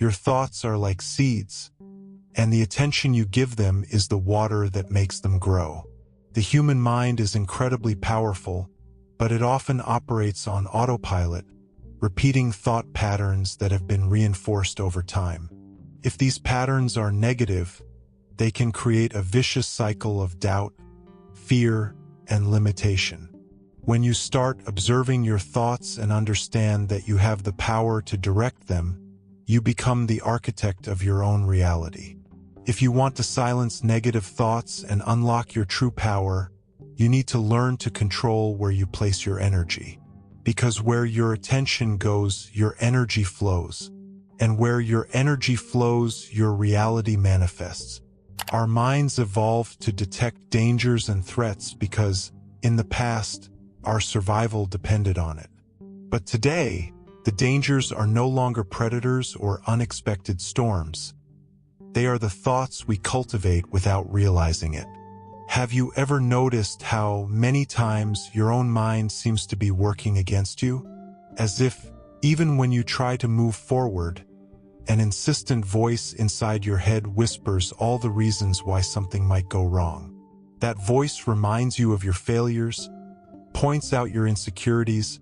Your thoughts are like seeds, and the attention you give them is the water that makes them grow. The human mind is incredibly powerful, but it often operates on autopilot, repeating thought patterns that have been reinforced over time. If these patterns are negative, they can create a vicious cycle of doubt, fear, and limitation. When you start observing your thoughts and understand that you have the power to direct them, you become the architect of your own reality. If you want to silence negative thoughts and unlock your true power, you need to learn to control where you place your energy. Because where your attention goes, your energy flows. And where your energy flows, your reality manifests. Our minds evolved to detect dangers and threats because, in the past, our survival depended on it. But today, the dangers are no longer predators or unexpected storms. They are the thoughts we cultivate without realizing it. Have you ever noticed how many times your own mind seems to be working against you? As if, even when you try to move forward, an insistent voice inside your head whispers all the reasons why something might go wrong. That voice reminds you of your failures, points out your insecurities,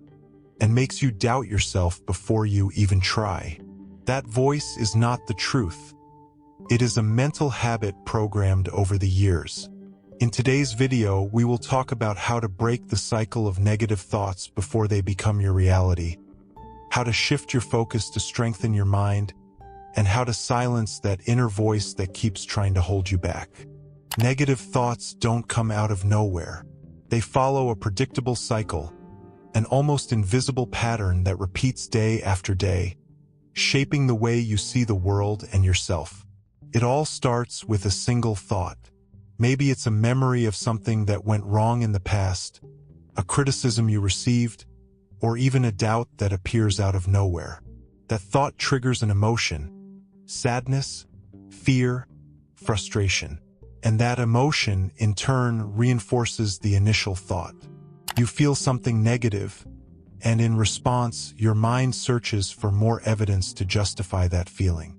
and makes you doubt yourself before you even try. That voice is not the truth. It is a mental habit programmed over the years. In today's video, we will talk about how to break the cycle of negative thoughts before they become your reality, how to shift your focus to strengthen your mind, and how to silence that inner voice that keeps trying to hold you back. Negative thoughts don't come out of nowhere. They follow a predictable cycle, an almost invisible pattern that repeats day after day, shaping the way you see the world and yourself. It all starts with a single thought. Maybe it's a memory of something that went wrong in the past, a criticism you received, or even a doubt that appears out of nowhere. That thought triggers an emotion, sadness, fear, frustration. And that emotion, in turn, reinforces the initial thought. You feel something negative, and in response, your mind searches for more evidence to justify that feeling.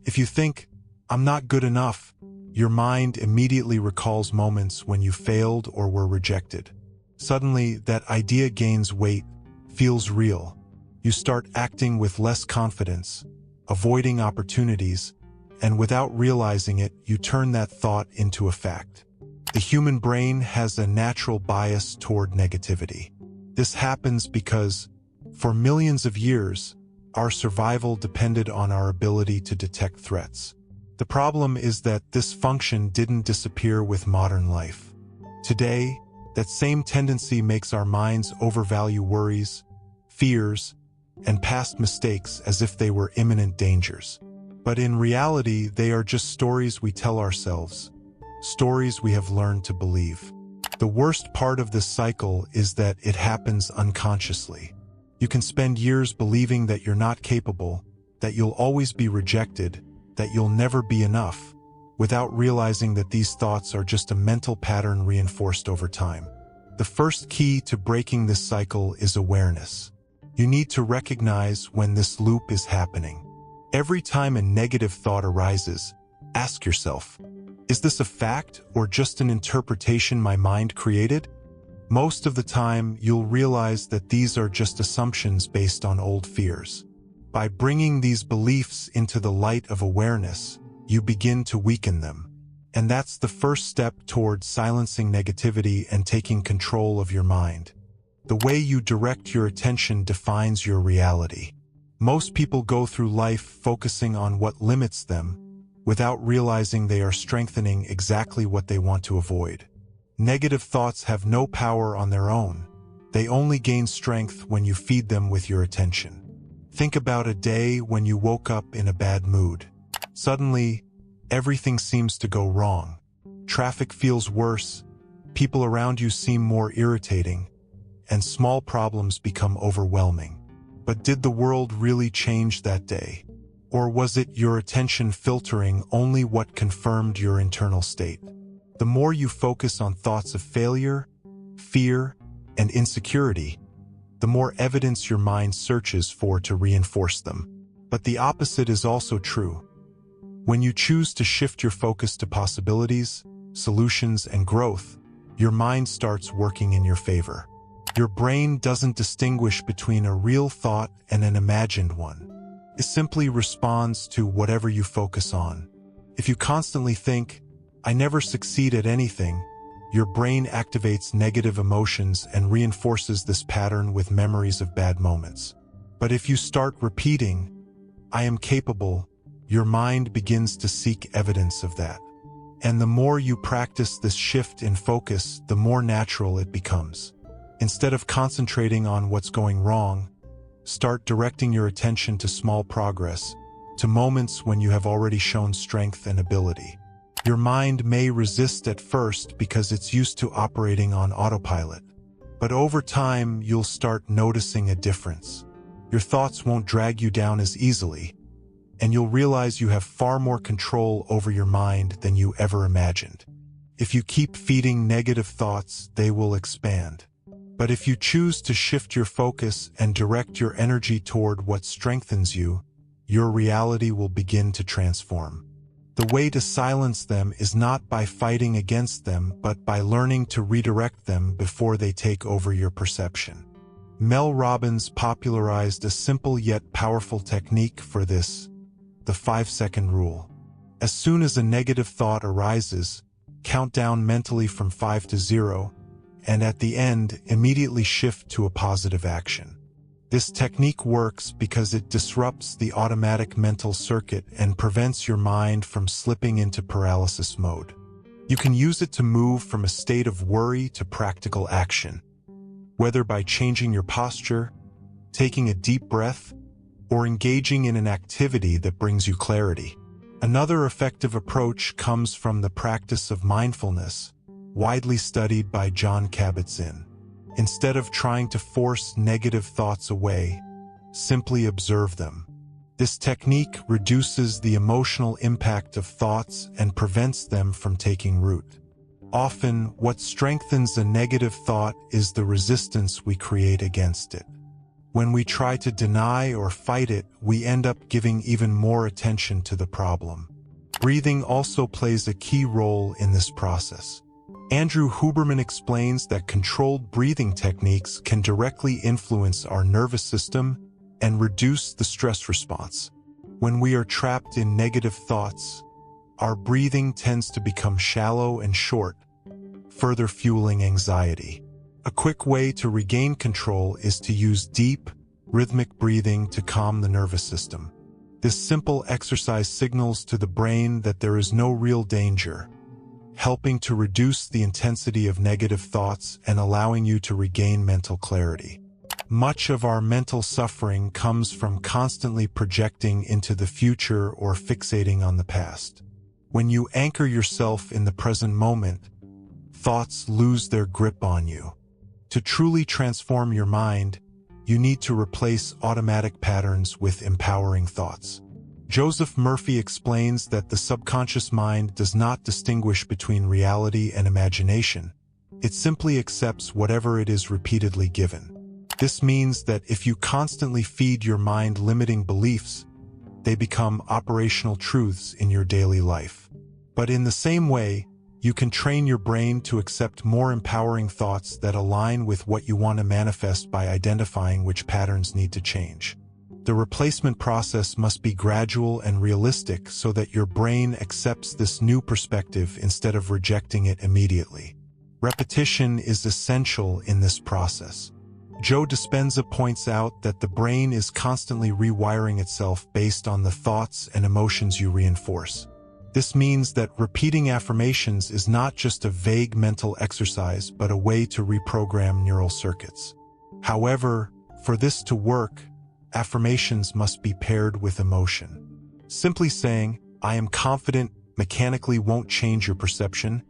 If you think, "I'm not good enough," your mind immediately recalls moments when you failed or were rejected. Suddenly, that idea gains weight, feels real. You start acting with less confidence, avoiding opportunities, and without realizing it, you turn that thought into a fact. The human brain has a natural bias toward negativity. This happens because, for millions of years, our survival depended on our ability to detect threats. The problem is that this function didn't disappear with modern life. Today, that same tendency makes our minds overvalue worries, fears, and past mistakes as if they were imminent dangers. But in reality, they are just stories we tell ourselves, stories we have learned to believe. The worst part of this cycle is that it happens unconsciously. You can spend years believing that you're not capable, that you'll always be rejected, that you'll never be enough, without realizing that these thoughts are just a mental pattern reinforced over time. The first key to breaking this cycle is awareness. You need to recognize when this loop is happening. Every time a negative thought arises, ask yourself, is this a fact or just an interpretation my mind created? Most of the time, you'll realize that these are just assumptions based on old fears. By bringing these beliefs into the light of awareness, you begin to weaken them. And that's the first step toward silencing negativity and taking control of your mind. The way you direct your attention defines your reality. Most people go through life focusing on what limits them, without realizing they are strengthening exactly what they want to avoid. Negative thoughts have no power on their own. They only gain strength when you feed them with your attention. Think about a day when you woke up in a bad mood. Suddenly, everything seems to go wrong. Traffic feels worse, people around you seem more irritating, and small problems become overwhelming. But did the world really change that day? Or was it your attention filtering only what confirmed your internal state? The more you focus on thoughts of failure, fear, and insecurity, the more evidence your mind searches for to reinforce them. But the opposite is also true. When you choose to shift your focus to possibilities, solutions, and growth, your mind starts working in your favor. Your brain doesn't distinguish between a real thought and an imagined one. It simply responds to whatever you focus on. If you constantly think, "I never succeed at anything," your brain activates negative emotions and reinforces this pattern with memories of bad moments. But if you start repeating, "I am capable," your mind begins to seek evidence of that. And the more you practice this shift in focus, the more natural it becomes. Instead of concentrating on what's going wrong, start directing your attention to small progress, to moments when you have already shown strength and ability. Your mind may resist at first because it's used to operating on autopilot. But over time, you'll start noticing a difference. Your thoughts won't drag you down as easily, and you'll realize you have far more control over your mind than you ever imagined. If you keep feeding negative thoughts, they will expand. But if you choose to shift your focus and direct your energy toward what strengthens you, your reality will begin to transform. The way to silence them is not by fighting against them, but by learning to redirect them before they take over your perception. Mel Robbins popularized a simple yet powerful technique for this: the 5-second rule. As soon as a negative thought arises, count down mentally from 5 to 0, and at the end, immediately shift to a positive action. This technique works because it disrupts the automatic mental circuit and prevents your mind from slipping into paralysis mode. You can use it to move from a state of worry to practical action, whether by changing your posture, taking a deep breath, or engaging in an activity that brings you clarity. Another effective approach comes from the practice of mindfulness, widely studied by Jon Kabat-Zinn. Instead of trying to force negative thoughts away, simply observe them. This technique reduces the emotional impact of thoughts and prevents them from taking root. Often, what strengthens a negative thought is the resistance we create against it. When we try to deny or fight it, we end up giving even more attention to the problem. Breathing also plays a key role in this process. Andrew Huberman explains that controlled breathing techniques can directly influence our nervous system and reduce the stress response. When we are trapped in negative thoughts, our breathing tends to become shallow and short, further fueling anxiety. A quick way to regain control is to use deep, rhythmic breathing to calm the nervous system. This simple exercise signals to the brain that there is no real danger, helping to reduce the intensity of negative thoughts and allowing you to regain mental clarity. Much of our mental suffering comes from constantly projecting into the future or fixating on the past. When you anchor yourself in the present moment, thoughts lose their grip on you. To truly transform your mind, you need to replace automatic patterns with empowering thoughts. Joseph Murphy explains that the subconscious mind does not distinguish between reality and imagination. It simply accepts whatever it is repeatedly given. This means that if you constantly feed your mind limiting beliefs, they become operational truths in your daily life. But in the same way, you can train your brain to accept more empowering thoughts that align with what you want to manifest by identifying which patterns need to change. The replacement process must be gradual and realistic so that your brain accepts this new perspective instead of rejecting it immediately. Repetition is essential in this process. Joe Dispenza points out that the brain is constantly rewiring itself based on the thoughts and emotions you reinforce. This means that repeating affirmations is not just a vague mental exercise, but a way to reprogram neural circuits. However, for this to work, affirmations must be paired with emotion. Simply saying, "I am confident," mechanically won't change your perception,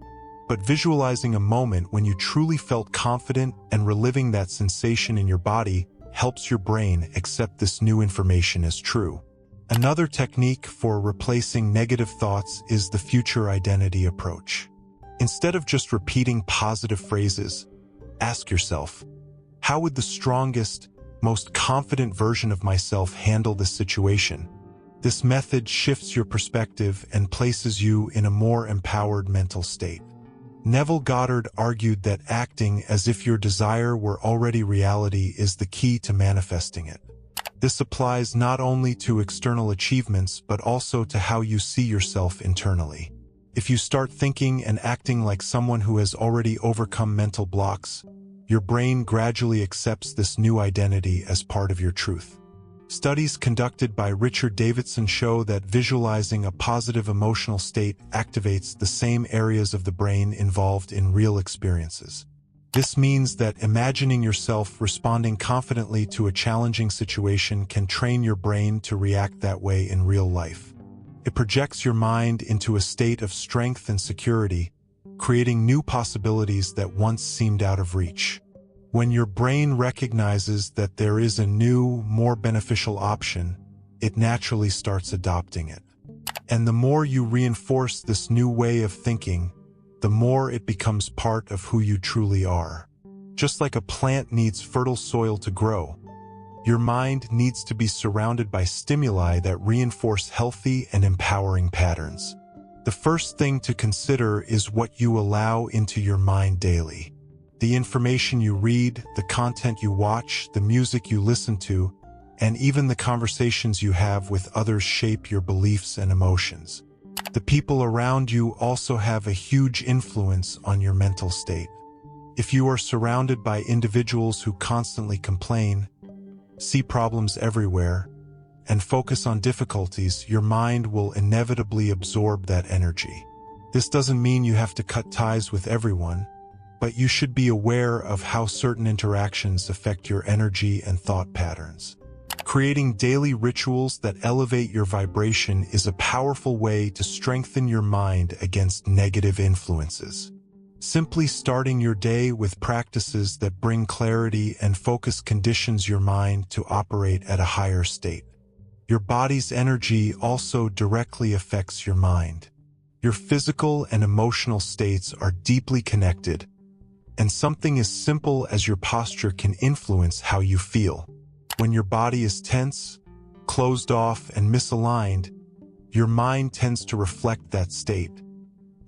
but visualizing a moment when you truly felt confident and reliving that sensation in your body helps your brain accept this new information as true. Another technique for replacing negative thoughts is the future identity approach. Instead of just repeating positive phrases, ask yourself, how would the strongest, most confident version of myself handle this situation. This method shifts your perspective and places you in a more empowered mental state. Neville Goddard argued that acting as if your desire were already reality is the key to manifesting it. This applies not only to external achievements but also to how you see yourself internally. If you start thinking and acting like someone who has already overcome mental blocks, your brain gradually accepts this new identity as part of your truth. Studies conducted by Richard Davidson show that visualizing a positive emotional state activates the same areas of the brain involved in real experiences. This means that imagining yourself responding confidently to a challenging situation can train your brain to react that way in real life. It projects your mind into a state of strength and security, creating new possibilities that once seemed out of reach. When your brain recognizes that there is a new, more beneficial option, it naturally starts adopting it. And the more you reinforce this new way of thinking, the more it becomes part of who you truly are. Just like a plant needs fertile soil to grow, your mind needs to be surrounded by stimuli that reinforce healthy and empowering patterns. The first thing to consider is what you allow into your mind daily. The information you read, the content you watch, the music you listen to, and even the conversations you have with others shape your beliefs and emotions. The people around you also have a huge influence on your mental state. If you are surrounded by individuals who constantly complain, see problems everywhere, and focus on difficulties, your mind will inevitably absorb that energy. This doesn't mean you have to cut ties with everyone, but you should be aware of how certain interactions affect your energy and thought patterns. Creating daily rituals that elevate your vibration is a powerful way to strengthen your mind against negative influences. Simply starting your day with practices that bring clarity and focus conditions your mind to operate at a higher state. Your body's energy also directly affects your mind. Your physical and emotional states are deeply connected, and something as simple as your posture can influence how you feel. When your body is tense, closed off, and misaligned, your mind tends to reflect that state,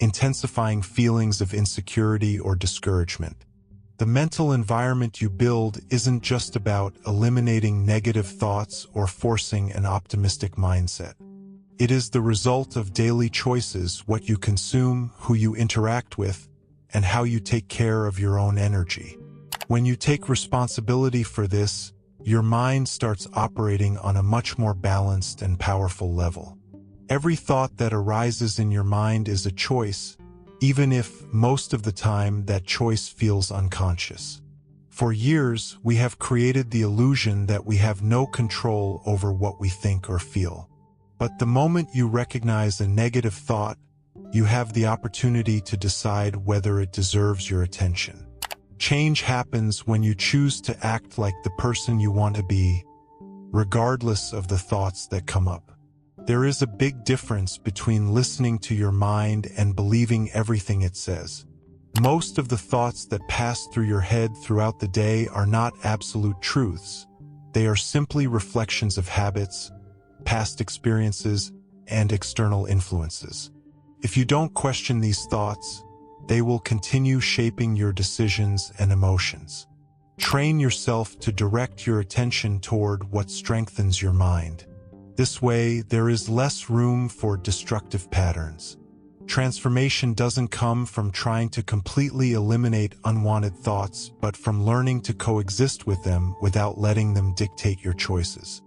intensifying feelings of insecurity or discouragement. The mental environment you build isn't just about eliminating negative thoughts or forcing an optimistic mindset. It is the result of daily choices: what you consume, who you interact with, and how you take care of your own energy. When you take responsibility for this, your mind starts operating on a much more balanced and powerful level. Every thought that arises in your mind is a choice, even if most of the time that choice feels unconscious. For years, we have created the illusion that we have no control over what we think or feel. But the moment you recognize a negative thought, you have the opportunity to decide whether it deserves your attention. Change happens when you choose to act like the person you want to be, regardless of the thoughts that come up. There is a big difference between listening to your mind and believing everything it says. Most of the thoughts that pass through your head throughout the day are not absolute truths. They are simply reflections of habits, past experiences, and external influences. If you don't question these thoughts, they will continue shaping your decisions and emotions. Train yourself to direct your attention toward what strengthens your mind. This way, there is less room for destructive patterns. Transformation doesn't come from trying to completely eliminate unwanted thoughts, but from learning to coexist with them without letting them dictate your choices.